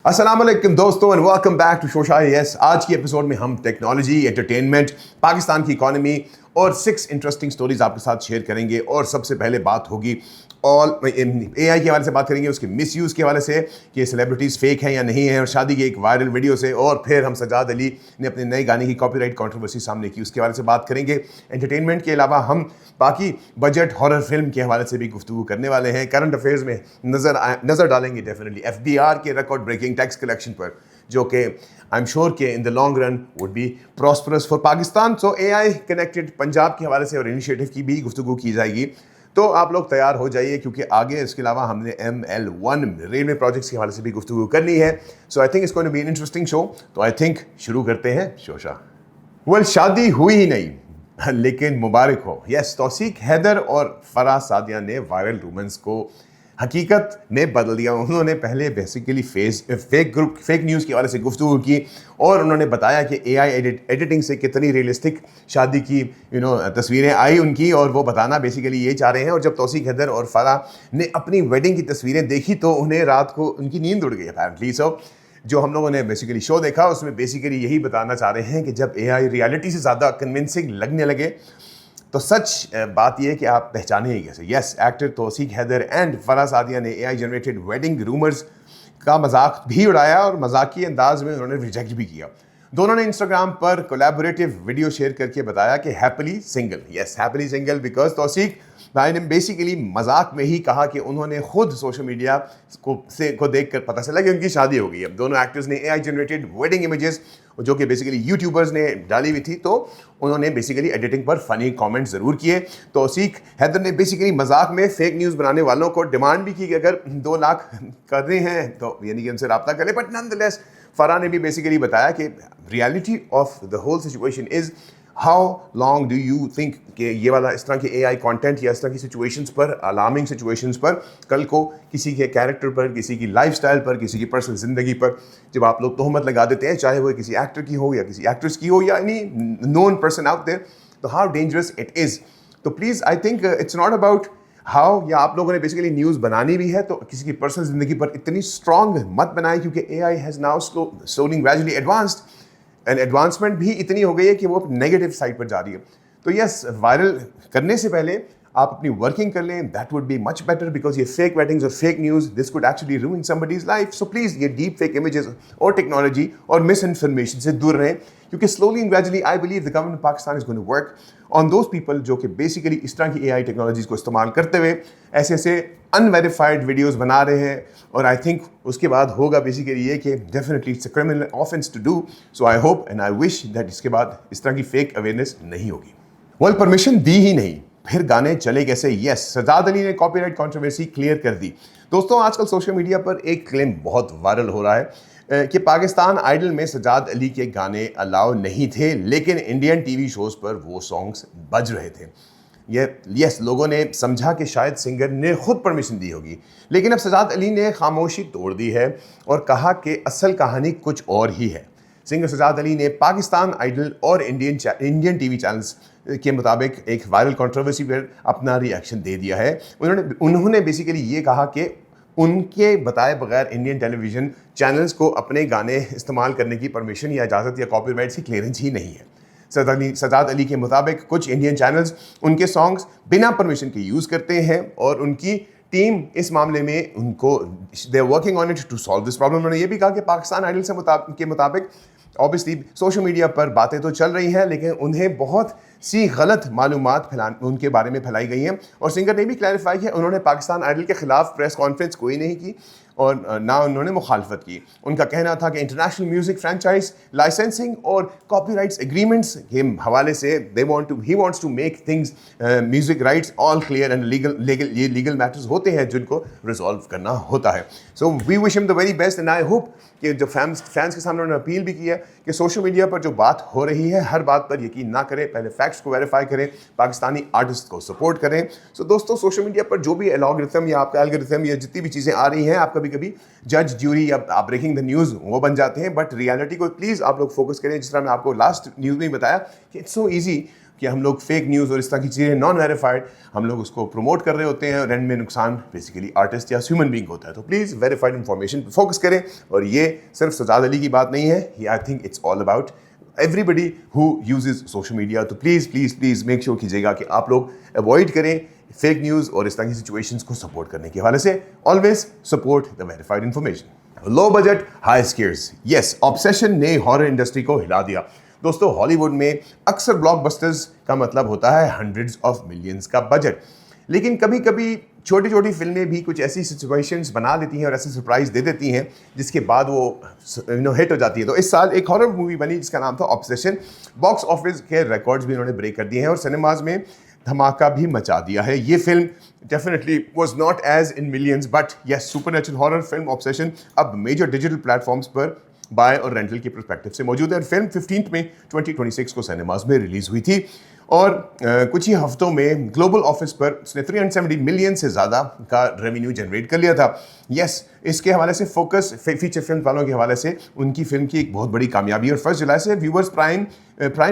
अस्सलाम वालेकुम दोस्तों and welcome back to Shosha yes. आज की एपिसोड में हम टेक्नोलॉजी, एंटरटेनमेंट, पाकिस्तान की इकोनॉमी और 6 इंटरेस्टिंग स्टोरीज आपके साथ शेयर करेंगे। और सबसे पहले बात होगी एआई के हवाले से बात करेंगे, उसके मिसयूज़ के हवाले से कि सेलिब्रिटीज़ फेक हैं या नहीं है, और शादी की एक वायरल वीडियो से, और फिर हम सजाद अली ने अपने नए गाने की कॉपीराइट कंट्रोवर्सी सामने की, उसके हवाले से बात करेंगे। एंटरटेनमेंट के अलावा हम बाकी बजट हॉरर फिल्म के हवाले से भी गुफ्तगू करने वाले हैं। करंट अफेयर्स में नज़र डालेंगे डेफिनेटली एफबीआर के रिकॉर्ड ब्रेकिंग टैक्स कलेक्शन पर, जो कि आई एम श्योर के इन the long run would be prosperous for Pakistan. So AI connected Punjab के हवाले से और इनिशिएटिव की भी गुफ्तगू की जाएगी। तो आप लोग तैयार हो जाइए, क्योंकि आगे इसके अलावा हमने ML1 रेलवे प्रोजेक्ट्स के हवाले से भी गुफ्तगू करनी है। So I think it's going to be an interesting show. तो आई थिंक शुरू करते हैं शोशा। वेल, शादी हुई ही नहीं लेकिन मुबारक हो। यस, तौसीक हैदर और फराह सादिया ने वायरल रूमर्स को हकीकत में बदल दिया। उन्होंने पहले बेसिकली फेक न्यूज़ के हवाले से गुफ्तगू की, और उन्होंने बताया कि एआई एडिटिंग से कितनी रियलिस्टिक शादी की तस्वीरें आई उनकी, और वो बताना बेसिकली ये चाह रहे हैं। और जब तौसीक हैदर और फराह ने अपनी वेडिंग की तस्वीरें देखी तो उन्हें रात को उनकी नींद उड़ गई अपेरेंटली। सो जो हम लोगों ने बेसिकली शो देखा उसमें बेसिकली यही बताना चाह रहे हैं कि जब एआई रियलिटी से ज़्यादा कन्विंसिंग लगने लगे तो सच बात यह है कि आप पहचाने ही कैसे। Yes, actor Tauseeq Haider and Farah Sadia ने एआई जनरेटेड वेडिंग रूमर्स का मजाक भी उड़ाया, और मजाकी अंदाज में उन्होंने रिजेक्ट भी किया। दोनों ने इंस्टाग्राम पर कोलैबोरेटिव वीडियो शेयर करके बताया कि happily single. Yes, happily single because Tauseeq भाई ने बेसिकली मजाक में ही कहा कि उन्होंने खुद सोशल मीडिया को देखकर पता चला कि उनकी शादी हो गई है। दोनों एक्टर्स ने एआई जनरेटेड वेडिंग इमेजेस जो कि बेसिकली यूट्यूबर्स ने डाली हुई थी, तो उन्होंने बेसिकली एडिटिंग पर फनी कमेंट ज़रूर किए। तौसीक हैदर ने बेसिकली मजाक में फेक न्यूज़ बनाने वालों को डिमांड भी की कि अगर 2 लाख कर रहे हैं तो यानी कि उनसे रब्ता करें। बट नॉनदलेस फराह ने भी बेसिकली बताया कि reality of the whole situation is how long do you think कि ये वाला इस तरह के एआई कंटेंट या इस तरह की सिचुएशंस पर, अलार्मिंग सिचुएशंस पर, कल को किसी के कैरेक्टर पर, किसी की लाइफस्टाइल पर, किसी की पर्सनल ज़िंदगी पर जब आप लोग तोहमत लगा देते हैं, चाहे वो किसी एक्टर की हो या किसी एक्ट्रेस की हो या any known person out there, तो हाउ डेंजरस इट इज़। तो please I think it's not about how, या आप लोगों ने बेसिकली न्यूज़ बनानी भी है तो किसी की पर्सनल ज़िंदगी पर इतनी स्ट्रॉन्ग मत बनाए, क्योंकि AI has now slowly gradually advanced, and advancement भी इतनी हो गई है कि वो नेगेटिव साइड पर जा रही है। तो यस, वायरल करने से पहले आप अपनी वर्किंग कर लें, that would be much better, because ये फेक वेडिंग्स और fake news this could actually ruin somebody's life. So please ये डीप फेक इमेजेस और टेक्नोलॉजी और मिस इन्फॉर्मेशन से दूर रहें, क्योंकि slowly and gradually I believe the government of Pakistan is going to work on those people जो कि basically इस तरह की एआई टेक्नोलॉजीज को इस्तेमाल करते हुए ऐसे अनवेरीफाइड वीडियोस बना रहे हैं। और आई थिंक उसके बाद होगा बेसिकली ये कि definitely it's a criminal offence to do. So I hope and I wish that इसके बाद इस तरह की फेक अवेयरनेस नहीं होगी। वेल, परमिशन दी ही नहीं, फिर गाने चले कैसे? यस, सजाद अली ने कॉपीराइट कंट्रोवर्सी क्लियर कर दी। दोस्तों, आजकल सोशल मीडिया पर एक क्लेम बहुत वायरल हो रहा है कि पाकिस्तान आइडल में सजाद अली के गाने अलाउ नहीं थे, लेकिन इंडियन टीवी शोज़ पर वो सॉन्ग्स बज रहे थे। यस, लोगों ने समझा कि शायद सिंगर ने खुद परमिशन दी होगी, लेकिन अब सजाद अली ने खामोशी तोड़ दी है और कहा कि असल कहानी कुछ और ही है। सिंगर सजाद अली ने पाकिस्तान आइडल और इंडियन टीवी चैनल्स के मुताबिक एक वायरल कंट्रोवर्सी पर अपना रिएक्शन दे दिया है। उन्होंने बेसिकली ये कहा कि उनके बताए बगैर इंडियन टेलीविज़न चैनल्स को अपने गाने इस्तेमाल करने की परमिशन या इजाज़त या कॉपीराइट की क्लियरेंस ही नहीं है। सजाद अली के मुताबिक कुछ इंडियन चैनल्स उनके सॉन्ग्स बिना परमिशन के यूज़ करते हैं, और उनकी टीम इस मामले में उनको they are working on it to solve this problem. उन्होंने ये भी कहा कि पाकिस्तान आइडल के मुताबिक ऑब्वियसली सोशल मीडिया पर बातें तो चल रही हैं, लेकिन उन्हें बहुत सी गलत मालूमात उनके बारे में फैलाई गई हैं। और सिंगर ने भी क्लैरिफाई किया, उन्होंने पाकिस्तान आइडल के खिलाफ प्रेस कॉन्फ्रेंस कोई नहीं की और ना उन्होंने मुखालफत की। उनका कहना था कि इंटरनेशनल म्यूज़िक फ्रेंचाइज लाइसेंसिंग और कॉपीराइट्स एग्रीमेंट्स के हवाले से ही wants to make things music rights all clear and ये लीगल मैटर्स होते हैं जिनको रिजॉल्व करना होता है। So we wish him the very best, and I hope कि जो फैंस के सामने उन्होंने अपील भी की है कि सोशल मीडिया पर जो बात हो रही है हर बात पर यकीन ना करें, पहले फैक्ट्स को वेरीफाई करें, पाकिस्तानी आर्टिस्ट को सपोर्ट करें। सो दोस्तों, सोशल मीडिया पर जो भी एल्गोरिथम या आपका एल्गोरिथम या जितनी भी चीज़ें आ रही हैं, आप कभी जज ज्यूरी या आप ब्रेकिंग द न्यूज़ वो बन जाते हैं, बट रियलिटी को प्लीज़ आप लोग फोकस करें। जिस तरह मैं आपको लास्ट न्यूज़ में ही बताया कि इट्स सो ईजी کہ ہم لوگ فیک نیوز اور اس طرح کی چیزیں نان ویریفائڈ ہم لوگ اس کو پروموٹ کر رہے ہوتے ہیں اور اینڈ میں نقصان بیسیکلی آرٹسٹ یا ہیومن بینگ ہوتا ہے. تو پلیز ویریفائڈ انفارمیشن پہ فوکس کریں. اور یہ صرف سجاد علی کی بات نہیں ہے, یہ I think it's all about everybody who uses social media. تو پلیز میک شیور کیجیے گا کہ آپ لوگ اوائڈ کریں فیک نیوز اور اس طرح کی سچویشنس کو سپورٹ کرنے کے حوالے سے. Always support the verified information. Low budget high scares, yes, obsession نے ہارر انڈسٹری کو ہلا دیا. دوستو ہالی ووڈ میں اکثر بلاک بسٹرز کا مطلب ہوتا ہے ہنڈریڈز آف ملینز کا بجٹ, لیکن کبھی کبھی چھوٹی چھوٹی فلمیں بھی کچھ ایسی سچویشنز بنا دیتی ہیں اور ایسے سرپرائز دے دیتی ہیں جس کے بعد وہ ہٹ ہو جاتی ہے. تو اس سال ایک ہارر مووی بنی جس کا نام تھا آبسیشن. باکس آفس کے ریکارڈز بھی انہوں نے بریک کر دیے ہیں اور سنیماز میں دھماکہ بھی مچا دیا ہے. یہ film definitely was not as in millions but yes super natural horror film obsession اب میجر ڈیجیٹل پلیٹ فارمس پر بائے اور رینٹل کے پرسپیکٹو سے موجود ہے. اور فلم 15 میں 2026 کو سنیماز میں ریلیز ہوئی تھی اور کچھ ہی ہفتوں میں گلوبل آفس پر اس نے 370 ملین سے زیادہ کا ریونیو جنریٹ کر لیا تھا. یس, اس کے حوالے سے فوکس فیچر فلم والوں کے حوالے سے ان کی فلم کی ایک بہت بڑی کامیابی. اور 1 جولائی سے ویورز پرائم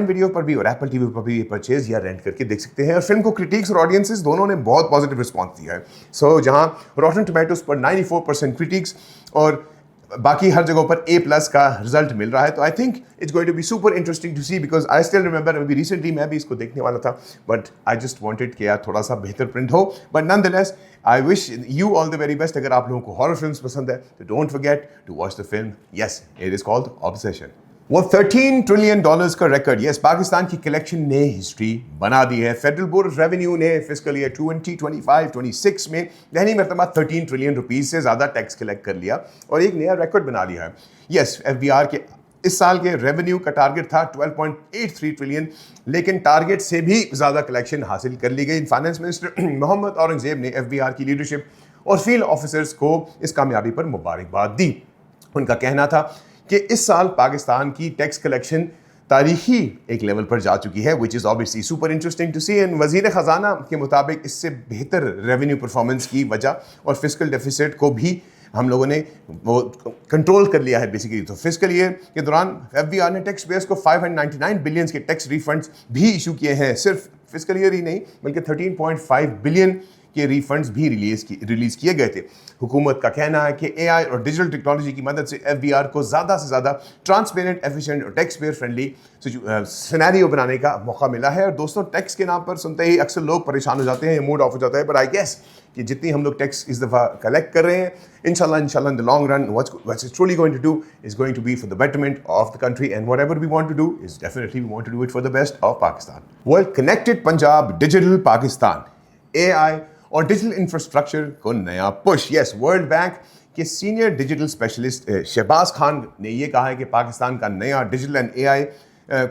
ویڈیو پر بھی اور ایپل ٹی وی پر بھی پرچیز یا رینٹ کر کے دیکھ سکتے ہیں. اور فلم کو کرٹیکس اور آڈینسز دونوں نے بہت پازیٹیو رسپانس دیا ہے. سو جہاں روٹن ٹمیٹوز پر 94% کرٹیکس اور باقی ہر جگہوں پر A+ کا رزلٹ مل رہا ہے, تو I think it's going to be super interesting to see because I still remember ابھی ریسنٹلی میں بھی اس کو دیکھنے والا تھا بٹ آئی جسٹ وانٹڈ کہ یار تھوڑا سا بہتر پرنٹ ہو. But nonetheless I wish you all the very best. اگر آپ لوگوں کو ہارر فلمس پسند ہے تو don't forget to watch the film. Yes, it is called obsession. وہ $13 ٹریلین کا ریکارڈ, یس, پاکستان کی کلیکشن نے ہسٹری بنا دی ہے. فیڈرل بورڈ آف ریونیو نے فسکل ایئر 2025-26 میں دہلی مرتبہ 13 ٹریلین روپیز سے زیادہ ٹیکس کلیکٹ کر لیا اور ایک نیا ریکارڈ بنا لیا ہے. یس, FBR کے اس سال کے ریونیو کا ٹارگٹ تھا 12.83 ٹریلین, لیکن ٹارگٹ سے بھی زیادہ کلیکشن حاصل کر لی گئی. فائنانس منسٹر محمد اورنگزیب نے FBR کی لیڈرشپ اور فیلڈ آفیسرز کو اس کامیابی پر مبارکباد دی. ان کا کہنا تھا کہ اس سال پاکستان کی ٹیکس کلیکشن تاریخی ایک لیول پر جا چکی ہے which is obviously super interesting to see. and وزیر خزانہ کے مطابق اس سے بہتر ریونیو پرفارمنس کی وجہ اور فسکل ڈیفیسٹ کو بھی ہم لوگوں نے وہ کنٹرول کر لیا ہے بیسیکلی. تو فسکل ایئر کے دوران FBR نے ٹیکس پیئرس کو 599 بلین کے ٹیکس ریفنڈس بھی ایشو کیے ہیں. صرف فسکل ایئر ہی نہیں بلکہ 13.5 بلین کے ریفنڈز بھی ریلیز کیے گئے تھے. حکومت کا کہنا ہے کہ AI اور ڈیجیٹل ٹیکنالوجی کی مدد سے FBR کو زیادہ سے زیادہ ٹرانسپیرنٹ, ایفیشینٹ اور ٹیکس پیئر فرینڈلی سینیریو بنانے کا موقع ملا ہے. اور دوستوں ٹیکس کے نام پر سنتے ہی اکثر لوگ پریشان ہو جاتے ہیں, موڈ آف ہو جاتا ہے, بٹ آئی گیس کہ جتنی ہم لوگ ٹیکس اس دفعہ کلیکٹ کر رہے ہیں انشاءاللہ in the long run what it's truly going to do is going to be for the betterment of the country, and whatever we want to do is definitely we want to do it for the best of Pakistan. Well, Connected Punjab, Digital Pakistan, AI اور digital infrastructure کو نیا push. Yes, world bank کے senior digital specialist Shahbaz Khan نے یہ کہا ہے کہ پاکستان کا نیا ڈیجیٹل اینڈ AI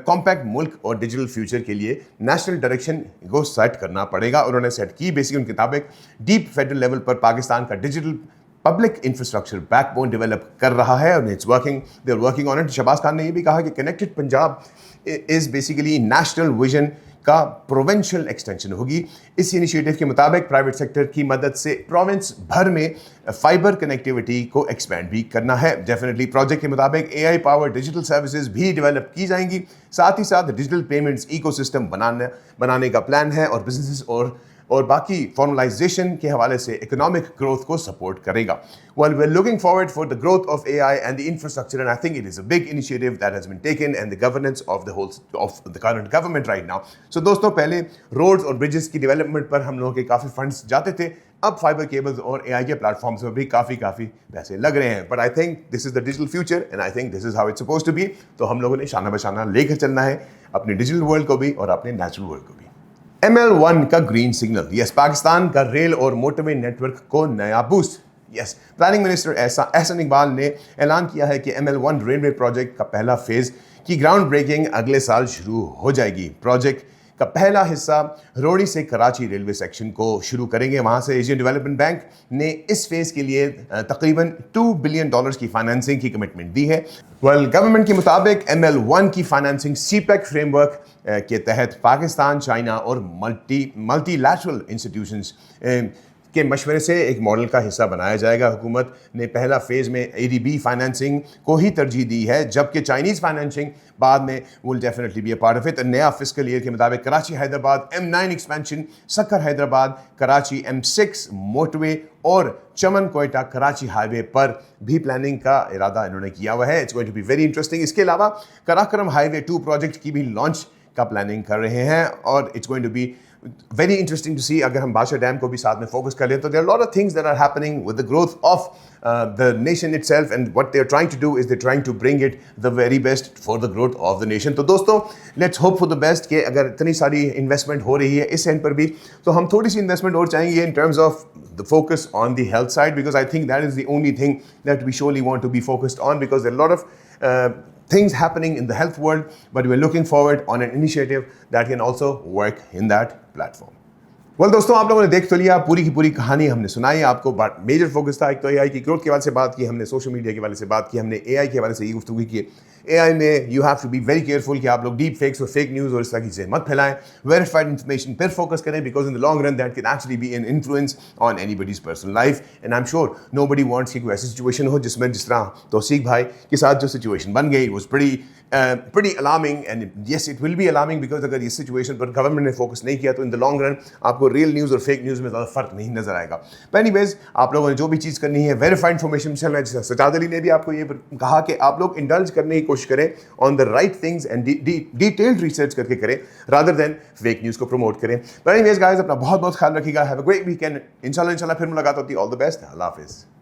کمپیکٹ ملک اور ڈیجیٹل فیوچر کے لیے نیشنل ڈائریکشن کو سیٹ کرنا پڑے گا. اور انہوں نے سیٹ کی بیسکلی ان کے مطابق ڈیپ فیڈرل لیول پر پاکستان کا digital public infrastructure backbone develop کر رہا ہے اور they are working on it. Shahbaz Khan نے یہ بھی کہا کہ connected Punjab is basically national vision کا پروونشل ایکسٹینشن ہوگی. اس انیشیٹو کے مطابق پرائیویٹ سیکٹر کی مدد سے پروونس بھر میں فائبر کنیکٹیوٹی کو ایکسپینڈ بھی کرنا ہے. ڈیفینیٹلی پروجیکٹ کے مطابق AI پاور ڈیجیٹل سروسز بھی ڈیولپ کی جائیں گی. ساتھ ہی ساتھ ڈیجیٹل پیمنٹس ایکو سسٹم بنانے کا پلان ہے اور بزنسز اور باقی فارملائزیشن کے حوالے سے اکنامک گروتھ کو سپورٹ کرے گا. Well, we're looking forward for the growth of AI and the infrastructure, and I think it is a big initiative that has been taken and the governance of the current government right now. So دوستوں, پہلے roads اور bridges کی development پر ہم لوگوں کے کافی funds جاتے تھے, اب فائبر کیبلز اور AI کے پلیٹ فارمز پر بھی کافی پیسے لگ رہے ہیں. But I think this is the digital future and I think this is how it's supposed to be. تو ہم لوگوں نے شانہ بشانہ لے کر چلنا ہے اپنے ڈیجیٹل ورلڈ کو بھی اور اپنے نیچرل ورلڈ کو بھی. ML1 کا گرین سگنل, یس, پاکستان کا ریل اور موٹر وے نیٹ ورک کو نیا بوسٹ. یس, پلاننگ منسٹر احسن اقبال نے اعلان کیا ہے کہ ML1 ریلوے پروجیکٹ کا پہلا فیز کی گراؤنڈ بریکنگ اگلے سال شروع ہو جائے گی. پروجیکٹ کا پہلا حصہ روڑی سے کراچی ریلوے سیکشن کو شروع کریں گے. وہاں سے ایشین ڈیولپمنٹ بینک نے اس فیز کے لیے تقریباً $2 بلین کی فائنانسنگ کی کمٹمنٹ دی ہے. گورنمنٹ کے مطابق ML1 کی فائنانسنگ CPEC فریم ورک کے تحت پاکستان, چائنا اور ملٹی لیٹرل انسٹیٹیوشنز के मशवरे से एक मॉडल का हिस्सा बनाया जाएगा। हुकूमत ने पहला फेज़ में ADB फाइनेंसिंग को ही तरजीह दी है, जबकि चाइनीज़ फाइनेंसिंग बाद में will definitely be a part of it. नया फिस्कल ईयर के मुताबिक कराची हैदराबाद M9 एक्सपेंशन, सक्कर हैदराबाद कराची M6 मोटवे और चमन कोयटा कराची हाईवे पर भी प्लानिंग का इरादा इन्होंने किया हुआ है। It's going to be very interesting. इसके अलावा कराकरम हाईवे 2 प्रोजेक्ट की भी लॉन्च का प्लानिंग कर रहे हैं और it's going to be very interesting to see. अगर हम बादशाह डैम को भी साथ में फोकस कर लें तो there are lot of things that are happening with the growth of the nation itself and what they are trying to do is they trying to bring it the very best for the growth of the nation. तो दोस्तों let's hope for the best कि अगर इतनी सारी investment हो रही है इस एंड पर भी, तो हम थोड़ी सी इन्वेस्टमेंट और चाहेंगे in terms of the focus on the health side, because I think that is the only thing that we surely want to be focused on, because there are a lot of things happening in the health world, but we're looking forward on an initiative that can also work in that platform. well, दोस्तों आप लोगों ने देख तो लिया, पूरी की पूरी कहानी हमने सुनाई आपको। बट मेजर फोकस था एक तो AI की ग्रोथ के हवाले से बात की हमने, सोशल मीडिया के हवाले से बात की हमने, AI के हवाले से ये गुफ्तगू की। AI में you have to be very careful कि आप लोग डीप फेक्स और फेक न्यूज़ और इस तरह की चीज़ें मत फैलाएं। वेरीफाइड इन्फॉर्मेशन पर फोकस करें, because in the long run that can actually be an influence on anybody's personal life, and I am sure nobody wants कि कोई ऐसी सिचुएशन हो जिसमें जिस तरह तौसीक भाई के साथ जो सिचुएशन बन गई was pretty alarming, and yes it will be alarming because अगर ये सिचुएशन पर गवर्नमेंट ने फोकस नहीं किया तो इन द लॉन्ग रन आपको रियल न्यूज़ और फेक न्यूज़ में ज़्यादा फर्क नहीं नजर आएगा। बट एनीवेज आप लोगों ने जो भी चीज़ करनी है वेरीफाइड इन्फॉर्मेशन चलना है, जैसे सजाद अली ने भी आपको ये कहा कि आप लोग इंडल्ज करने की कोशिश करें on the right things and detailed research करके करें रादर देन फेक न्यूज़ को प्रमोट करें। बट एनीवेज गाइस अपना बहुत बहुत ख्याल रखिएगा। Have a great weekend. इंशाल्लाह फिर मुलाकात होती है। All the best. अल्लाह हाफिज़।